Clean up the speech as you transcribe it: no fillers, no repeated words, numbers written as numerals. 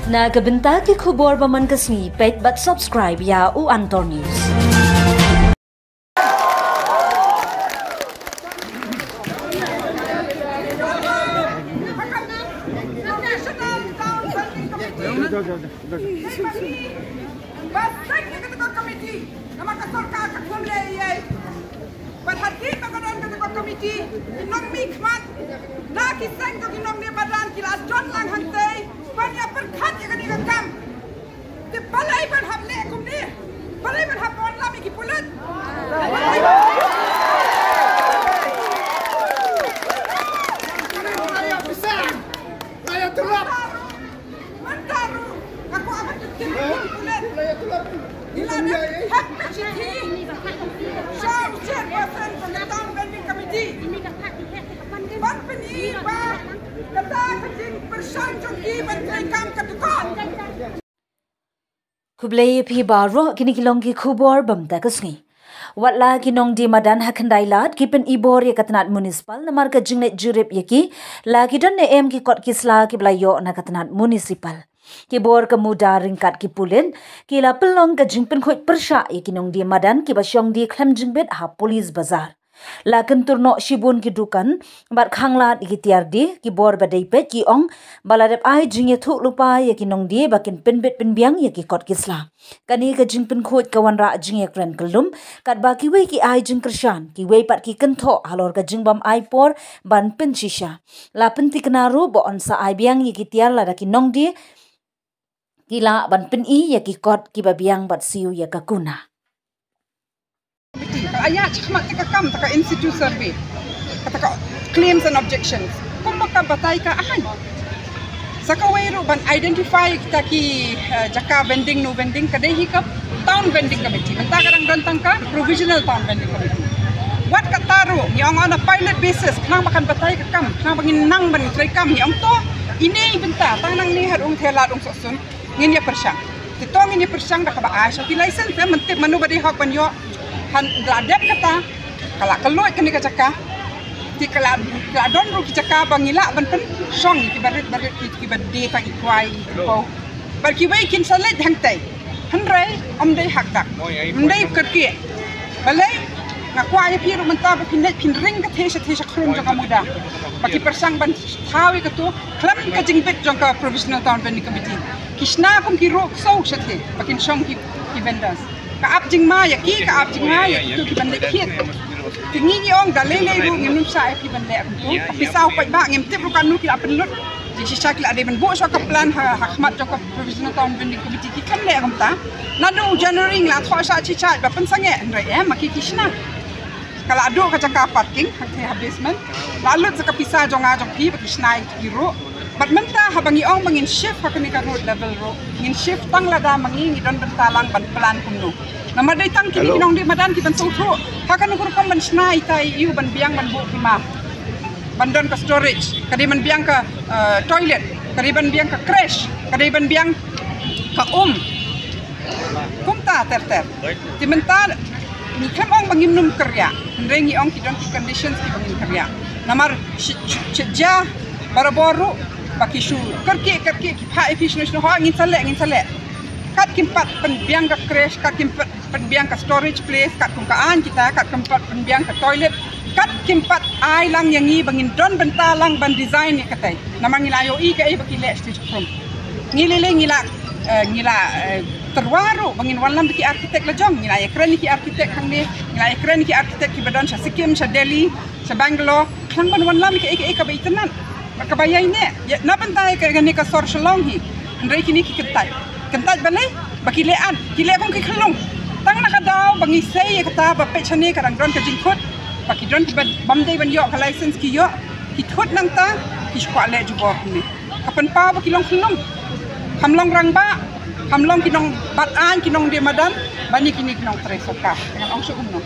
Nagabenta ki khubor baman kasmi page but subscribe ya u Antor News. Kublai pi baro kini kilong ki khubor bamta kasngi. Watla kinong di madan hakandai lat kipen ibor ya katanat municipal namar ka jingnet jurip yaki la kidan ne em ki kot kisla ki blayo na katanat municipal. Kibor ke muda ringkat ki pulen ki la pelong ka jingpen khoj persha ya kinong di madan ki basyong di klem jingbet ha polis bazar. La kentur no shibun ki dukan bat khanglat ki tiardi ki bor badai pet ki ong baladep ai jingye thuk lupa ya ki nong di bakin penbet penbiang ya ki kot kisla kani ka jingpen khoj kawan ra jingye kren kelum kat ba ki wei ki ai jing kershan ki wei pat ki kentho halor ka jingbam ai por ban pen shisha la penti kenaru bo on sa ai biang ya ki tiar la da ki nong di ki la ban pen I ya ki kot ki babiang bat siu ya ka kuna. Ayat cakap tekakam taka institute survey, kata claims and objections. Kumaka batai ka ahan. Sakawairu ban identify kita ki jaka vending no vending kadehi ka town vending committee. Benta kadang dontang ka provisional town vending committee. Wat kataru yang on a pilot basis kenang makan batai ka kam, kenang bangin nang ban try kam yang to ini benta tanang ni harung thelat ung sosun ngin ya persang. Titong ini persang dah ka ba so ki license mentip manu badi hak ban yo han ladap kata kala keluar kini kacaka ti kala don ru kicaka bangila ban pen song ki barit ki badde ta ikwai ko bar ki bai kin salet hangtai hanrai dai hak tak dai kerki balai ngakwai pi ru menta ba pinnet pin ring ka thesa khrum jaka muda baki persang ban thawi ka tu klam ka jingbet jaka provisional town vending committee kisna kum ki rok so sathe bakin song ki vendors kaap jing ma ya ki kaap jing ma ya tu ki bande khiet tingi ni ong dalai lai ru ngim sa ki bande tu tapi sau pai ba ngim tip ru kan nu ki apen lut ji sisa ki ade ben bo so ka plan ha khmat jok provisional town vending committee ki kan le am ta nanu january la tho sa chi cha ba pen sange rai maki kisna kala adu ka jaka parking hak the basement lalu jaka pisa jonga jong pi ba kisna ki ru bat menta habangi ong mangin shift hakani ka road level ro ngin shift tang lada mangi don bentalang ban plan kumno namadai tang kini kinong di madan ki ban sotro hakan ko kam ban snai tai yu ban biang ban bu kima bandon ka storage kadi ban biang ka toilet kadi ban biang ka crash kadi ban biang ka kumta ter di menta ni kam ong bangim num kerja rengi ong ki don ki conditions ki bangin kerja namar ja baru baki shu kerki ki pa efficient ho ngin sale kat kimpat penbiang ka crash kat kimpat penbiang ka storage place kat kungkaan kita kat kimpat penbiang ka toilet kat kimpat ai lang yangi bangin don bentalang ban design ni katai namang ilayo I ka baki le stage from ngila terwaru bangin walam baki arkitek lajong ngila keren ki arkitek hang ni ngila keren ki arkitek ki badan sa Sikkim sa Delhi sa Bangalore kan ban walam ki ka baitanan kabayay ne na bantay ka gani ka sor shalong hi andai kini ki kentai balai bakilean kile kong ki khlong tang nakadaw bangi say kata ba pechane kadang don ka jingkot baki don bamdai ban yo ka license ki yo ki thot nang ta ki skwa le jubor ni kapan pa ba kilong khlong hamlong rangba hamlong kinong bat an kinong de madan bani kini kinong tresoka dengan ong so umno